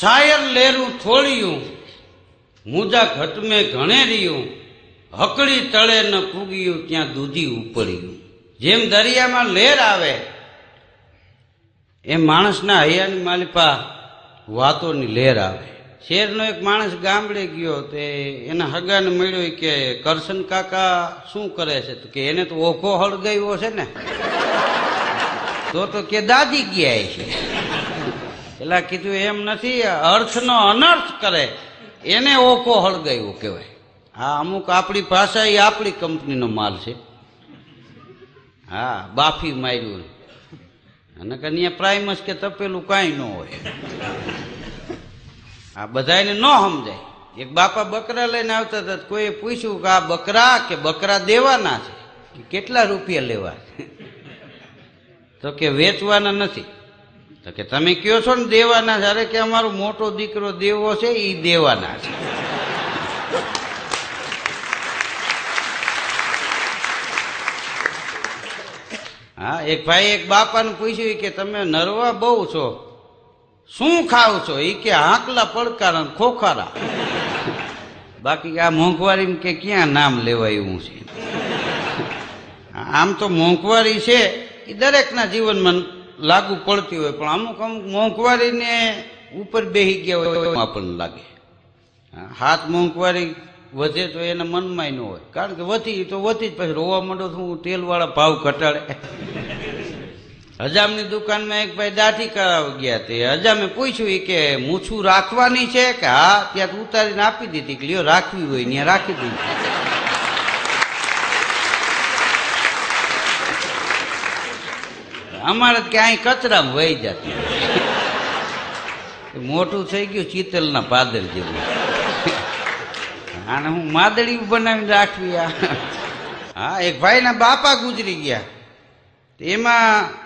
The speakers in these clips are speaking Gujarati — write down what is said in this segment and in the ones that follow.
શાયર લેરું થોડિયું, મુજા ઘટ મેં ઘણે રહ્યું, હકડી તળે ન પૂગ્યું ત્યાં દૂધી ઉપડ્યું. જેમ દરિયામાં લહેર આવે એમ માણસના હૈયાની માલિપા વાતોની લહેર આવે. શેરનો એક માણસ ગામડે ગયો તે એના હગાને મળ્યો કે કરશન કાકા શું કરે છે? તો કે એને તો ઓખો હળગાવ્યો છે ને. તો કે દાદી ગયા છે. પેલા કીધું એમ નથી, અર્થનો અનર્થ કરે એને ઓખો હળગાવ્યો કહેવાય. હા, અમુક આપણી ભાષા એ આપણી કંપનીનો માલ છે. હા, બાફી માર્યું અને કન્યા પ્રાઇમસ કે તપેલું કાંઈ ન હોય. આ બધાને ન સમજાય. એક બાપા બકરા લઈને આવતા હતા, કોઈએ પૂછ્યું કે આ બકરા દેવાના છે કે કેટલા રૂપિયા લેવા? તો કે વેચવાના નથી. તો કે તમે કયો છો ને દેવાના છે. અરે કે અમારો મોટો દીકરો દેવો છે એ દેવાના છે. હા, એક ભાઈ એક બાપાને પૂછ્યું કે તમે નરવા બહુ છો, શું ખાવ છો? એ કે હાંકલા પડકાર ખોખારા. બાકી આ મોંઘવારી કે ક્યાં નામ લેવાય એવું છે. આમ તો મોંઘવારી છે એ દરેકના જીવનમાં લાગુ પડતી હોય, પણ અમુક અમુક મોંઘવારીને ઉપર બેસી ગયા હોય આપણને લાગે. હાથ મોંઘવારી વધે તો એના મનમાં ન હોય, કારણ કે વધી તો વધી જ પછી રોવા માંડો શું તેલવાળા ભાવ ઘટાડે. હજામની દુકાનમાં એક ભાઈ દાઢી કરાવવા ગયા, તે હજામે પૂછ્યું કે મૂછું રાખવાની છે કે હા? ત્યાં ઉતારીને આપી દીધી કે લ્યો રાખવી હોય ત્યાં રાખી દીધી. અમારે ક્યાંય કચરામાં વહી જતી, મોટું થઈ ગયું ચિતલના પાદર જેવું. આને હું માદડી બનાવીને રાખવી. હા, એક ભાઈના બાપા ગુજરી ગયા, એમાં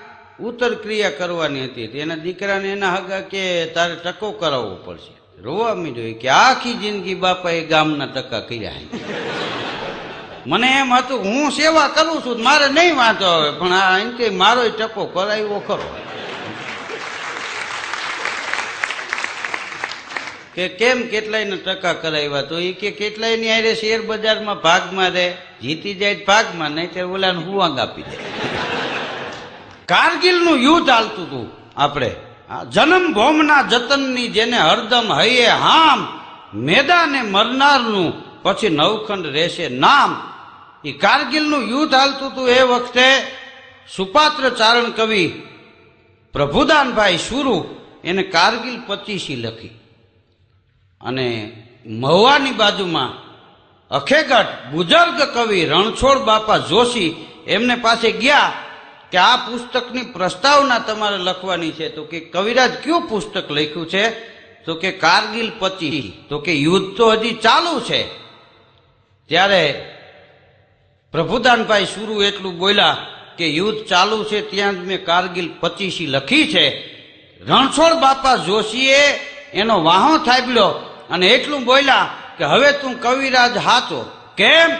ઉત્તર ક્રિયા કરવાની હતી. એના દીકરાને એના હગા કે તારે ટકો કરાવવો પડશે. રોવા માંડ્યો કે આખી જિંદગી બાપાએ ગામના ટકા કર્યા. મને એમ હતું હું સેવા કરું છું મારે નહીં વાંધો આવે, પણ આ એમ કે મારો ટકો કરાવ્યો ખરો. કે કેમ કેટલાયને ટકા કરાવ્યા? તો એ કે કેટલાયની આરે શેર બજારમાં ભાગમાં રહે, જીતી જાય ભાગમાં, નહીં ત્યારે ઓલાને હુવાંગ આપી દે. કારગિલનું યુદ્ધ હાલતું હતું આપણે. જન્મ ભોમના જતનની જેને હરદમ હૈયે હામ, મેદાને મરનારનું પછી નવખંડ રહેશે નામ. એ કારગિલનું યુદ્ધ હાલતું હતું એ વખતે સુપાત્ર ચારણ કવિ પ્રભુદાનભાઈ સુરુ એને કારગિલ 25 લખી. અને મહુવાની બાજુમાં અખેગઢ બુજર્ગ કવિ રણછોડ બાપા જોશી એમને પાસે ગયા કે આ પુસ્તકની પ્રસ્તાવના તમારે લખવાની છે. તો કે કવિરાજ કયું પુસ્તક લખ્યું છે? તો કે કારગિલ 25. તો કે યુદ્ધ તો હજી ચાલુ છે. ત્યારે પ્રભુદાનભાઈ સુરુ એટલું બોલ્યા કે યુદ્ધ ચાલુ છે ત્યાં જ મેં કારગિલ 25 લખી છે. રણછોડ બાપા જોશીએ એનો વાહો થાબ્યો અને એટલું બોલ્યા કે હવે તું કવિરાજ હાચો. કેમ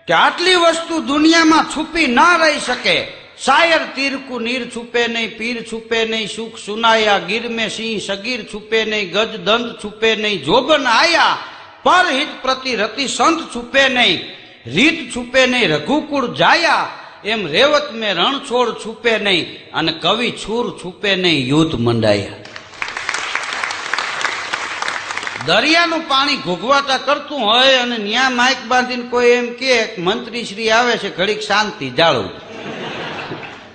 કે આટલી વસ્તુ દુનિયામાં છુપી ના રહી શકે. શાયર તીરકુ નીર છુપે નહીં, પીર છુપે નહીં, સુખ સુનાયા, ગીર में સિંહ સગીર છુપે નહીં, ગજ દંત છુપે નહીં, જોબન આયા પર હિત પ્રતિ રતિ સંત છુપે નહીં, રીત છુપે નહીં, રઘુકુળ જાયા, એમ રેવત મેં રણછોડ છુપે નહીં, અને કવિ છૂર છુપે નહીં, યુદ્ધ મંડાયા. દરિયાનું પાણી ઘૂઘવાતા કરતું હોય અને ન્યા માઇક બાંધીને કોઈ એમ કે મંત્રી શ્રી આવે છે ઘડીક શાંતિ જાળવું,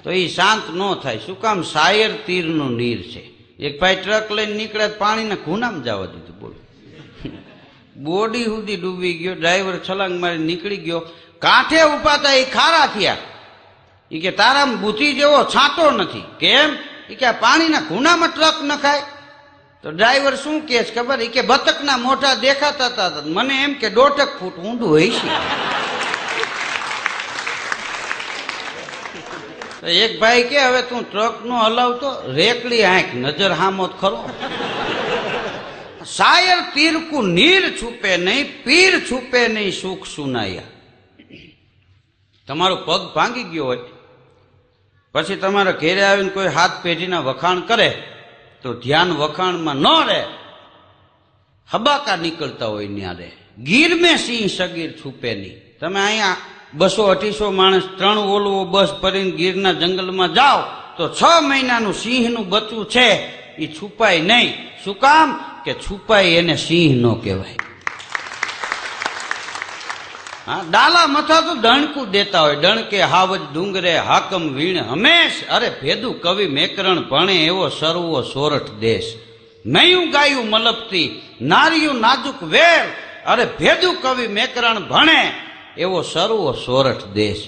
તો એ શાંત ન થાય. શું કામ? શાયર તીરનું નીર છે. એક ભાઈ ટ્રક લઈને નીકળ્યા, પાણીના ખૂણામાં જવા દીધું. બોલો, બોડી સુધી ડૂબી ગયો. ડ્રાઈવર છલાંગ મારી નીકળી ગયો. કાંઠે ઉભા હતા એ ખારા થયા. એ કે તારામાં બુદ્ધિ જેવો છાંટો નથી. કેમ? એ કે આ પાણીના ખૂણામાં ટ્રક નખાય. તો ડ્રાઈવર શું કે છે ખબર? એ કે બતકના મોઢા દેખાતા હતા, મને એમ કે 1.5 ફૂટ ઊંડું હોય છે. એક ભાઈ કે હવે તું ટ્રક નો હલાવતો, રેકડી આંખ નજર હામો ખરો. શાયર તીરકુ નીર છુપે નહીં, પીર છુપે નહીં, સુખ સુનાયા. તમારો પગ ભાંગી ગયો હોય પછી તમારા ઘેરે આવીને કોઈ હાથ પેઢીના વખાણ કરે તો ધ્યાન વખાણમાં ન રહે, હબાકા નીકળતા હોય ન્યારે. ગીર મેં સિંહ સગીર છુપે નહીં. તમે અહીંયા 200-250 માણસ 3 ઓલવો બસ ભરીને ગીરના જંગલમાં જાઓ તો 6 મહિનાનું સિંહનું બચ્ચું છે એ છુપાય નહીં. શું કામ? કે છુપાય એને સિંહ ન કહેવાય. હા, ડાલા મથા તો દણકું દેતા હોય. ડણકે હાવજ ડુંગરે હાકમ વીણ હંમેશ. અરે ભેદું કવિ મેકરણ ભણે એવો સર્વો સોરઠ દેશ. નયું ગાયું મલપતી નારિયું નાજુક વેર. અરે ભેદું કવિ મેકરણ ભણે એવો સર્વો સોરઠ દેશ.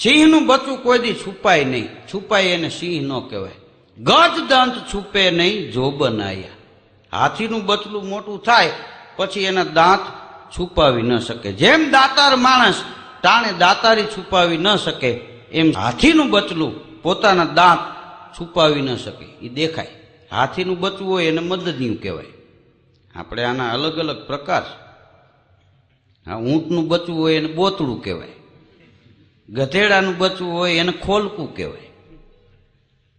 સિંહનું બચ્ચું કોઈ દી છુપાય નહીં. છુપાય એને સિંહ ન કહેવાય. ગજ દંત છુપે નહીં જોબન આયા. હાથીનું બચલું મોટું થાય પછી એના દાંત છુપાવી ન શકે. જેમ દાતાર માણસ ટાણે દાતારી છુપાવી ન શકે એમ હાથીનું બચલું પોતાના દાંત છુપાવી ન શકે. એ દેખાય. હાથીનું બચવું હોય એને મદદિયું કહેવાય. આપણે આના અલગ અલગ પ્રકાર. હા, ઊંટનું બચવું હોય એને બોતડું કહેવાય. ગધેડાનું બચવું હોય એને ખોલકું કહેવાય.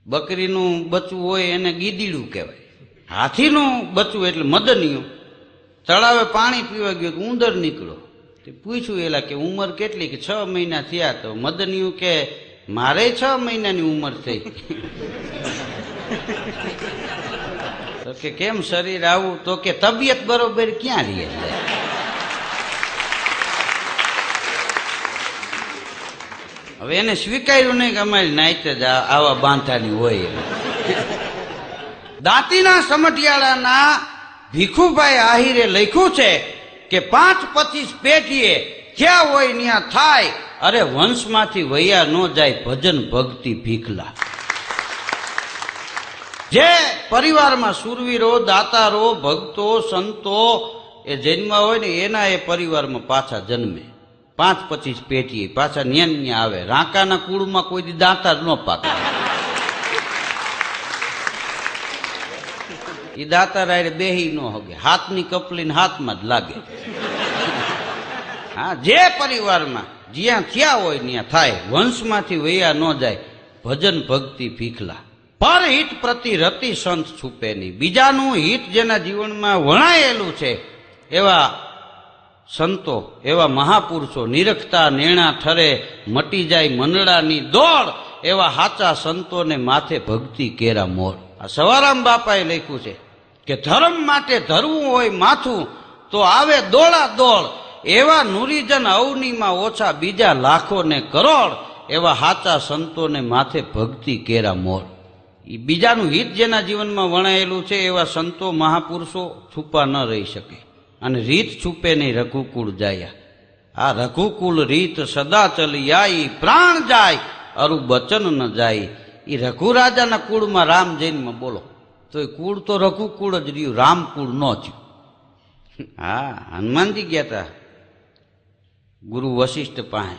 બકરીનું બચવું હોય એને ગીદીડું કહેવાય. હાથીનું બચવું એટલે મદનિયું. તળાવે પાણી પીવા ગયો તો ઉંદર નીકળો. તે પૂછ્યું એલા કે ઉંમર કેટલી? કે 6 મહિના થયા. તો મદનિયું કે મારે 6 મહિનાની ઉંમર થઈ. તો કે કેમ શરીર આવું? તો કે તબિયત બરોબર ક્યાં રહી? હવે એને સ્વીકાર્યું નહીં કે અમારી નાઈટ જ આવા બાંધાની હોય. દાંતીના સમઢિયાળાના ભીખુભાઈ આહિરે લખ્યું છે કે 5-25 પેઢીએ ક્યાં હોય ત્યાં થાય. અરે વંશમાંથી વૈયા ન જાય ભજન ભક્તિ ભીખલા. જે પરિવારમાં સુરવીરો દાતારો ભક્તો સંતો એ જન્મા હોય ને એના એ પરિવારમાં પાછા જન્મે. 5-25 પેઢીએ પાછા ન્યા આવે. રાંકાના કુળમાં કોઈ દી દાતાર ન પાકે. એ દાતાર આરે બેહી ન હગે. હાથની કપલીને હાથમાં જ લાગે. હા, જે પરિવારમાં જ્યાં થયા હોય ત્યાં થાય. વંશમાંથી વૈયા ન જાય ભજન ભક્તિ ભીખલા. પર હિત પ્રતિ રતિ સંત છુપે નહીં. બીજાનું હિત જેના જીવનમાં વણાયેલું છે એવા સંતો, એવા મહાપુરુષો નિરખતા નેણા ઠરે મટી જાય મંડળાની દોડ. એવા હાચા સંતોને માથે ભક્તિ કેરા મોર. આ સવારામ બાપાએ લખ્યું છે કે ધર્મ માટે ધરવું હોય માથું તો આવે દોડા દોડ. એવા નુરીજન અવનીમાં ઓછા બીજા લાખો ને કરોડ. એવા હાચા સંતોને માથે ભક્તિ કેરા મોર. એ બીજાનું હિત જેના જીવનમાં વણાયેલું છે એવા સંતો મહાપુરુષો છુપા ન રહી શકે. અને રીત છુપે નહીં રઘુકુળ જાયા. આ રઘુકુળ રીત સદા ચલી આઈ. પ્રાણ જાય અરુ બચન ન જાય. એ રઘુરાજાના કુળમાં રામ જૈનમાં બોલો તો એ કુળ તો રઘુકુળ જ રહ્યું, રામકુળ ન થયું. હા, હનુમાનજી ગયા હતા ગુરુ વશિષ્ઠ પાસે.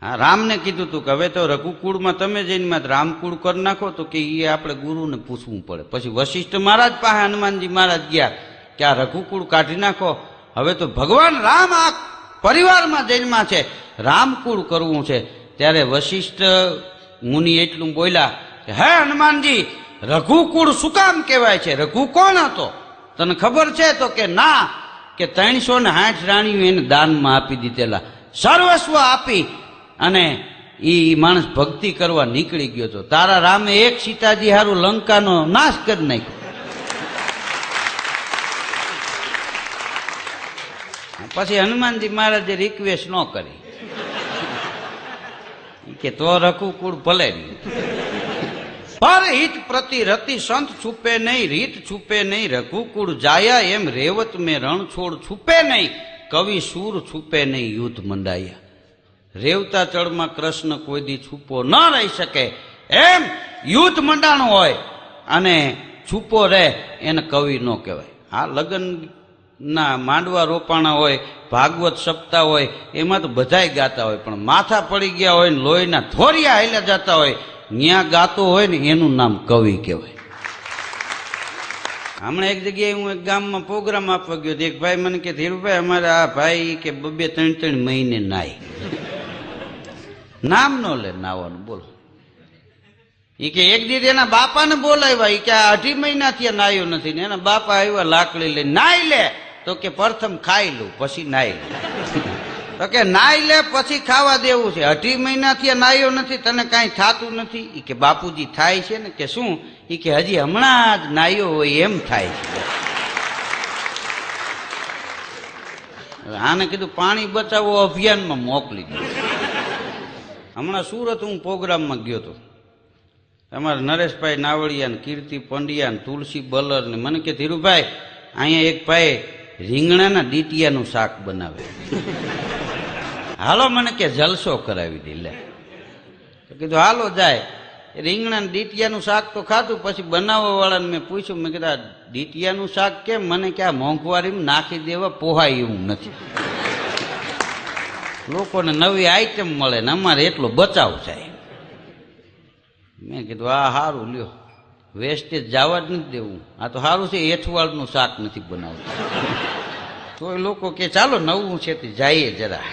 હા, રામને કીધું તું કે હવે તો રઘુકુળમાં તમે જઈને રામકુળ કરી નાખો. તો કે એ આપણે ગુરુને પૂછવું પડે. પછી વશિષ્ઠ મહારાજ પાસે હનુમાનજી મહારાજ ગયા કે આ રઘુકુળ કાઢી નાખો. હવે તો ભગવાન રામ આ પરિવારમાં જન્મા છે, રામકુળ કરવું છે. ત્યારે વશિષ્ઠ મુનિ એટલું બોલ્યા કે હે હનુમાનજી, રઘુકુળ શું કામ કહેવાય છે? રઘુ કોણ હતો તને ખબર છે? તો કે ના, કે 360 રાણીઓ એને દાનમાં આપી દીધેલા. સર્વસ્વ આપી અને એ માણસ ભક્તિ કરવા નીકળી ગયો હતો. તારા રામે એક સીતાજી હારું લંકાનો નાશ કરી નાખ્યો. પછી હનુમાનજી મહારાજે રિક્વેસ્ટ ન કરી કે તો રઘુકુળ ભલે નહીં. પર હિત પ્રતિ રતિ સંત છુપે નહીં. રીત છુપે નહીં રઘુકુળ જાયા. એમ રેવત મેં રણ છોડ છુપે નહીં. કવિ સૂર છુપે નહીં યુદ્ધ મંડાયા. રેવતા ચળમાં કૃષ્ણ કોઈ દી છુપો ન રહી શકે. એમ યુદ્ધ મંડાણું હોય અને છુપો રહે એને કવિ ન કહેવાય. આ લગ્ન ના માંડવા રોપાણા હોય, ભાગવત સપ્તાહ હોય, એમાં તો બધાય ગાતા હોય. પણ માથા પડી ગયા હોય ને લોહીના થોરિયા હાલ્યા જતા હોય ત્યાં ગાતો હોય ને એનું નામ કવિ કહેવાય. હમણાં એક જગ્યાએ હું એક ગામમાં પ્રોગ્રામ આપવા ગયો. એક ભાઈ મને કે ધીરુભાઈ અમારે આ ભાઈ કે 2-3 મહિને નાય. નામ ન લે નાવાનું. બોલો એ કે એક દિવસ એના બાપાને બોલાવ્યા, એ કે આ 2.5 મહિનાથી નાયો નથી ને એના બાપા આવ્યા લાકડી લઈને, નાઈ લે. તો કે પ્રથમ ખાઈ લઉં પછી નાઈ લે. તો કે નાઈ લે પછી ખાવા દેવું છે, 2.5 મહિનાથી નાયો નથી, તને કાંઈ થતું નથી? એ કે બાપુજી થાય છે ને. કે શું? એ કે હજી હમણાં જ નાયો હોય એમ થાય છે. આને કીધું પાણી બચાવો અભિયાનમાં મોકલી દો. હમણાં સુરત હું પ્રોગ્રામમાં ગયો હતો, અમારા નરેશભાઈ નાવડિયા ને કીર્તિ પંડ્યા ને તુલસી બલર ને મને કે ધીરુભાઈ અહીંયા એક ભાઈ રીંગણાના ડીટિયાનું શાક બનાવે, હાલો મને કે જલસો કરાવી દે. લે કીધું હાલો જાય. રીંગણાના ડીટિયાનું શાક તો ખાધું, પછી બનાવવા વાળાને મેં પૂછ્યું, મેં કીધું ડીટિયાનું શાક કેમ? મને કે આ મોંઘવારીમાં નાખી દેવા પોહાય એવું નથી, લોકોને નવી આઈટમ મળે ને અમારે એટલો બચાવ થાય. મેં કીધું આ સારું, લ્યો વેસ્ટેજ જવા જ નથી દેવું. આ તો સારું છે એઠવાડનું શાક નથી બનાવતું. તો એ લોકો કે ચાલો નવું છે તે જઈએ જરા.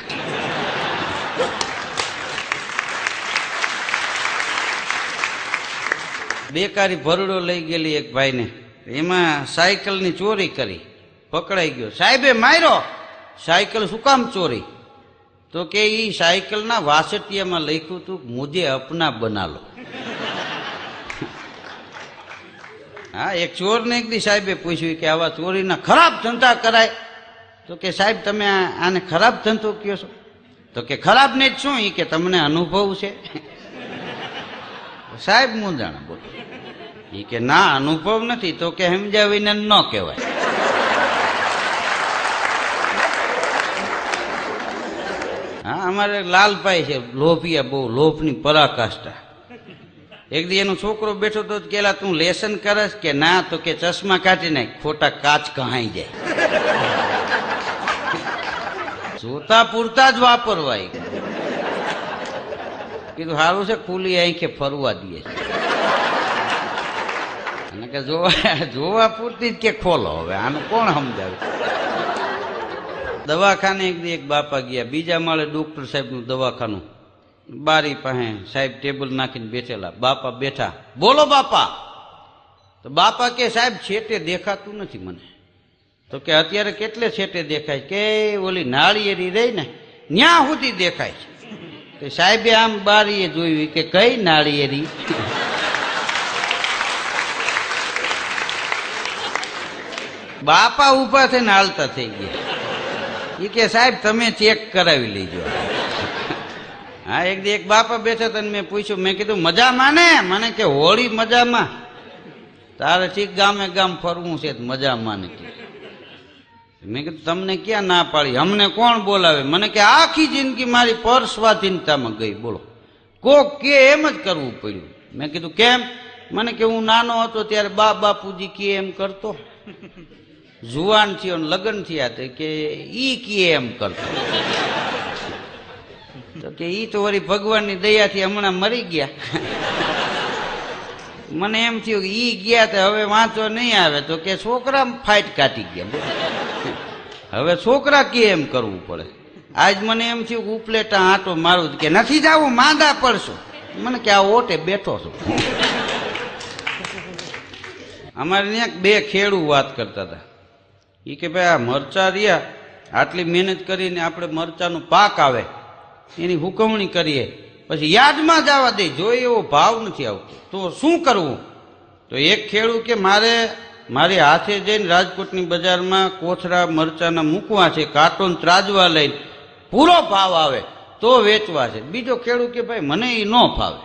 બેકારી ભરડો લઈ ગયેલી એક ભાઈને, એમાં સાયકલની ચોરી કરી, પકડાઈ ગયો. સાહેબે માર્યો. સાયકલ શું કામ ચોરી? તો કે ઈ સાયકલના વાસટિયામાં લખ્યું હતું મુજે અપના બના લો. હા, એક ચોરને એક દી સાહેબે પૂછ્યું કે આવા ચોરીના ખરાબ ધંધા કરાય? તો કે સાહેબ તમે આને ખરાબ ધંધો કહો છો? તો કે ખરાબ ને જ શું? એ કે તમને અનુભવ છે? સાહેબ મૂંઝાણા બોલો. એ કે ના અનુભવ નથી. તો કે સમજાવીને ન કહેવાય. હા, અમારે લાલભાઈ છે લોભિયા, બહુ લોભની પરાકાષ્ઠા. એક દી એનો છોકરો બેઠો તો કેલા તું લેસન કરસ? કે ના. તો કે ચશ્મા કાઢી નાખ, ખોટા કાચ કહાઈ જાય. જોતા પૂરતા જ વાપરવા. કીધું સારું છે ખુલ્લી આંખે ફરવા દે છે. અને કે જોવા પૂરતી જ કે ખોલો. હવે આનું કોણ સમજાવે? દવાખાને એક દી એક બાપા ગયા, બીજા માળે ડોક્ટર સાહેબનું દવાખાનું, બારી પાસે સાહેબ ટેબલ નાખીને બેઠેલા, બાપા બેઠા. બોલો બાપા. તો બાપા કે સાહેબ છેટે દેખાતું નથી મને. તો કે અત્યારે કેટલે છેટે દેખાય? કે ઓલી નાળિયેરી રહી ને ન્યા સુધી દેખાય છે. તો સાહેબે આમ બારીએ જોયું કે કઈ નાળિયેરી? બાપા ઉભા થઈને હાલતા થઈ ગયા. એ કે સાહેબ તમે ચેક કરાવી લેજો. હા, એક દી એક બાપા બેઠા હતા, મેં પૂછ્યું, મેં કીધું મજામાં ને? મને કે હોળી મજામાં. તારે ઠીક ગામે ગામ ફરવું છે મજામાં ને? મેં કીધું તમને ક્યાં ના પાડી? અમને કોણ બોલાવે? મને કે આખી જિંદગી મારી પર સ્વાધીનતામાં ગઈ. બોલો, કોક કે એમ જ કરવું પડ્યું. મેં કીધું કેમ? મને કે હું નાનો હતો ત્યારે બાપુજી કે એમ કરતો, જુવાન થયો ને લગ્ન થયા તો કે ઈ કે એમ કરતો. તો કે ઈ તો વળી ભગવાનની દયાથી હમણાં મરી ગયા. મને એમ થયું કે ઈ ગયા તો હવે વાંચો નહીં આવે. તો કે છોકરા ફાઇટ કાઢી ગયા. હવે છોકરા કે એમ કરવું પડે. આજ મને એમ થયું કે ઉપલેટા આંટો મારું કે નથી જવું, માંદા પડશું. મને કે આ ઓટે બેઠો છું. અમારે ત્યાં બે ખેડૂ વાત કરતા હતા. એ કે ભાઈ આ મરચા રહ્યા, આટલી મહેનત કરીને આપણે મરચાનો પાક આવે એની હુકવણી કરીએ, પછી યાદમાં જવા દે, જોઈએ એવો ભાવ નથી આવતો, તો શું કરવું? તો એક ખેડૂત કે મારી હાથે જઈને રાજકોટની બજારમાં કોથરા મરચાના મૂકવા છે, કાર્ટૂન ત્રાજવા લઈને પૂરો ભાવ આવે તો વેચવા છે. બીજો ખેડૂત કે ભાઈ મને એ ન ફાવે,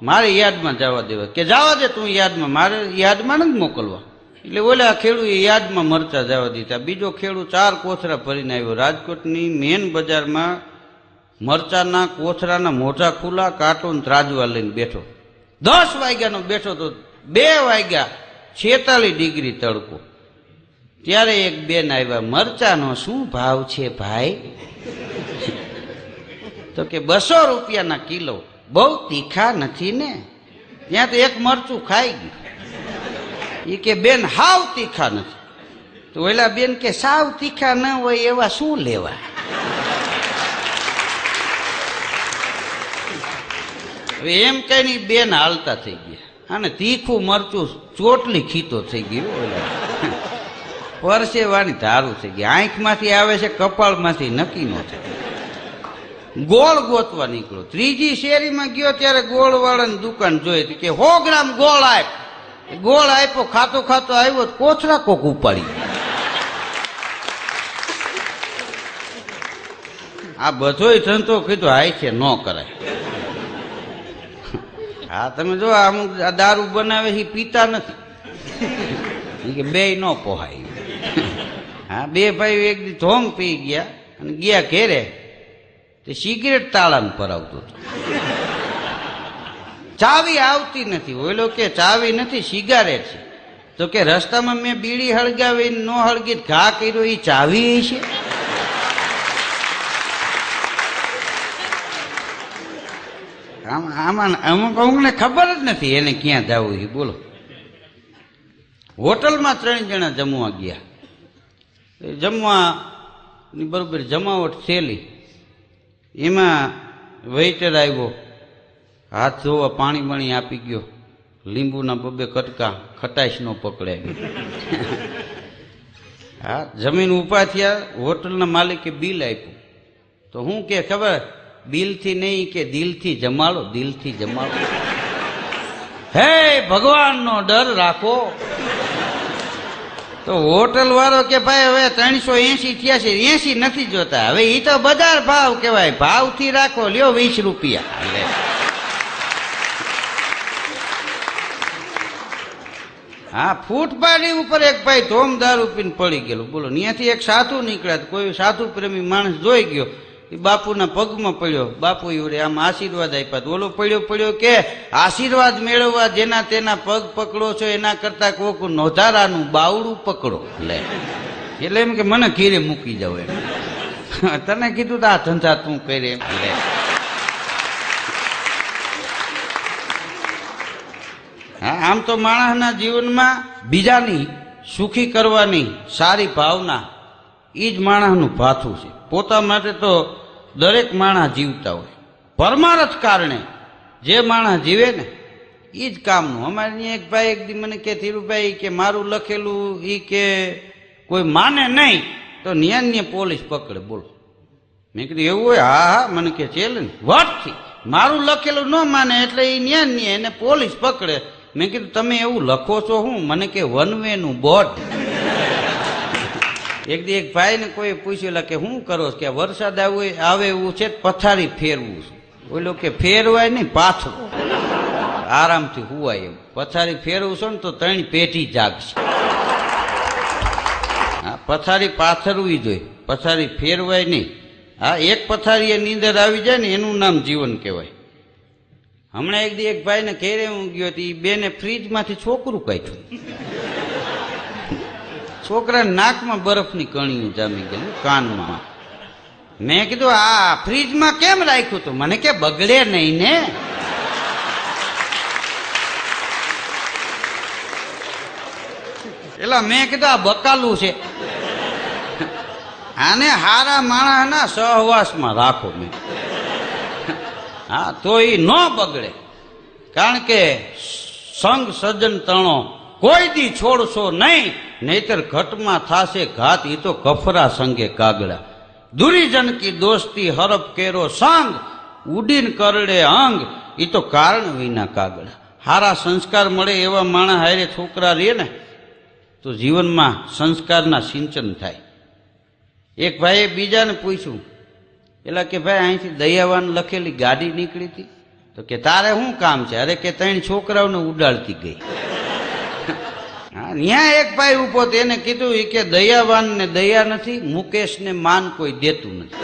મારે યાદમાં જવા દેવા. કે જવા દે તું યાદમાં, મારે યાદમાં નથી મોકલવા. એટલે ઓલા ખેડૂએ યાદમાં મરચા જવા દીધા. બીજો ખેડૂત 4 કોથરા ભરીને આવ્યો. રાજકોટની મેન બજારમાં મરચાના કોથરાના મોઢા ખુલ્લા, કાર્ટૂન ત્રાજવા લઈને બેઠો. 10 વાગ્યાનો બેઠો તો 2 વાગ્યા 46 ડિગ્રી તડકો. ત્યારે એક બેન આવ્યા, મરચાનો શું ભાવ છે ભાઈ? તો કે 200 રૂપિયાના કિલો. બહુ તીખા નથી ને? ત્યાં તો એક મરચું ખાઈ ગયું. એ કે બેન હાવ તીખા નથી. તો ઓલા બેન કે સાવ તીખા ન હોય એવા શું લેવા? હવે એમ કઈ બેન હાલતા થઈ ગયા. અને તીખું મરચું ચોટલી ખીતો થઈ ગયું, પરસેવાની ધારું થઈ ગઈ, આંખમાંથી આવે છે કપાળમાંથી નક્કી ન થાય. ગોળ ગોતવા નીકળો. ત્રીજી શેરીમાં ગયો ત્યારે ગોળ વાળાની દુકાન જોઈ હતી કે 100 ગ્રામ ગોળ આપ. ગોળ આપ્યો, ખાતો ખાતો આવ્યો, કોથળા કોક ઉપાડી. આ બધોય ધંધો કીધું હાય છે ન કરાય. હા તમે જો અમુક દારૂ બનાવે છે પીતા નથી કે બે ન પોહાય. હા બે ભાઈ એક દી ધોમ પી ગયા અને ગયા ઘેરે, તે સિગરેટ તાળાને પરાવતો હતો. ચાવી આવતી નથી. ઓલો કે ચાવી નથી, સિગારેટ છે. તો કે રસ્તામાં મેં બીડી હળગાવી ન હળગી ઘા કર્યો, એ ચાવી છે. આમાં અમુક અમુકને ખબર જ નથી એને ક્યાં જવું છે. બોલો, હોટલમાં 3 જણા જમવા ગયા. જમવાની બરોબર જમાવટ થયેલી, એમાં વેઇટર આવ્યો, હાથ ધોવા પાણી બાણી આપી ગયો, લીંબુના 2 કટકા, ખટાશ નો પકડાય. હા જમીન ઉભા થયા. હોટલના માલિકે બિલ આપ્યું. તો હું કે ખબર, બિલથી નહીં કે દિલથી જમાડો, દિલથી જમાડો. હે ભગવાનનો ડર રાખો. તો હોટલ વાળો કે ભાઈ હવે 380 થયા છે, 80 નથી જોતા, હવે એ તો બજાર ભાવ કહેવાય, ભાવથી રાખો, લ્યો 20 રૂપિયા. હા ફૂટપાથી ઉપર એક ભાઈ ધોમ દારૂ પીને પડી ગયેલું. બોલો, ત્યાંથી એક સાધુ નીકળ્યા. કોઈ સાધુ પ્રેમી માણસ જોઈ ગયો, એ બાપુના પગમાં પડ્યો. બાપુ એવડે આમ આશીર્વાદ આપ્યા. ઓલો પડ્યો કે આશીર્વાદ મેળવવા જેના તેના પગ પકડો છો એના કરતા કોક નોધારાનું બાવડું પકડો. એટલે એમ કે મને ઘીરે મૂકી જાવ એમ. તને કીધું આ ધંધા તું કરે એમ. હા આમ તો માણસના જીવનમાં બીજાની સુખી કરવાની સારી ભાવના એ જ માણસનું ભાથું છે. પોતા માટે તો દરેક માણસ જીવતા હોય, પરમાર્થ કારણે જે માણસ જીવે ને એ જ કામનું. અમારે ત્યાં એક ભાઈ એક દી મને કે ધીરુભાઈ કે મારું લખેલું એ કે કોઈ માને નહીં તો ન્યાન્ય પોલીસ પકડે. બોલો, મેં કીધું એવું હોય? હા મને કે ચેલેન્જ વટથી મારું લખેલું ન માને એટલે એ ન્યાન્ય એને પોલીસ પકડે. મેં કીધું તમે એવું લખો છો હું? મને કે વન વે નું બોર્ડ. એક દી એક ભાઈ ને કોઈ પૂછ્યું કે શું કરો કે વરસાદ આવે એવું છે, પથારી ફેરવું છે. ઓલો કે ફેરવાય નહીં, પાથરું આરામથી હુવાય એમ. પથારી ફેરવું છે ને તો 3 પેઢી જાગશે. હા પથારી પાથરવી જોઈએ, પથારી ફેરવાય નહીં. હા એક પથારી એ નીંદર આવી જાય ને એનું નામ જીવન કહેવાય. હમણાં એક દી એક ભાઈ ને ઘેરે હું ગયો, એ બેને ફ્રીજમાંથી છોકરું કાઢ્યું. છોકરા નાકમાં બરફની કણીઓ જામી ગયેલું, કાનમાં. મેં કીધું આ ફ્રીજમાં કેમ રાખ્યું તું? મને કે બગડે નહીં ને. એટલે મેં કીધું આ બકાલું છે, આને હારા માણસના સહવાસમાં રાખો. મેં હા તો એ ન બગડે, કારણ કે સંગ સજ્જન તણો કોઈ દી છોડશો નહીં, નહીતર ઘટમાં થાશે ઘાત. એ તો કફરા સંગે કાગડા. દુરીજન કી દોસ્તી હરપ કેરો સંગ, ઉડીન કરડે અંગ. એ તો કારણ વિના કાગડા. હારા સંસ્કાર મળે એવા માણસ હારે છોકરા રહે ને તો જીવનમાં સંસ્કારના સિંચન થાય. એક ભાઈએ બીજાને પૂછ્યું, એટલે કે ભાઈ અહીંથી દયાવાન લખેલી ગાડી નીકળી હતી. તો કે તારે શું કામ છે? અરે કે 3 છોકરાઓને ઉડાડતી ગઈ. હા ત્યાં એક ભાઈ ઉભો તેને કીધું કે દયાવાન ને દયા નથી, મુકેશ ને માન કોઈ દેતું નથી.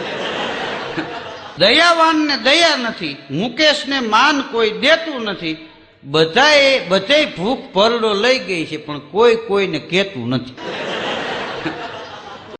દયાવાન ને દયા નથી, મુકેશ ને માન કોઈ દેતું નથી. બધાય ભૂખ ભરડો લઈ ગઈ છે પણ કોઈ કોઈને કહેતું નથી.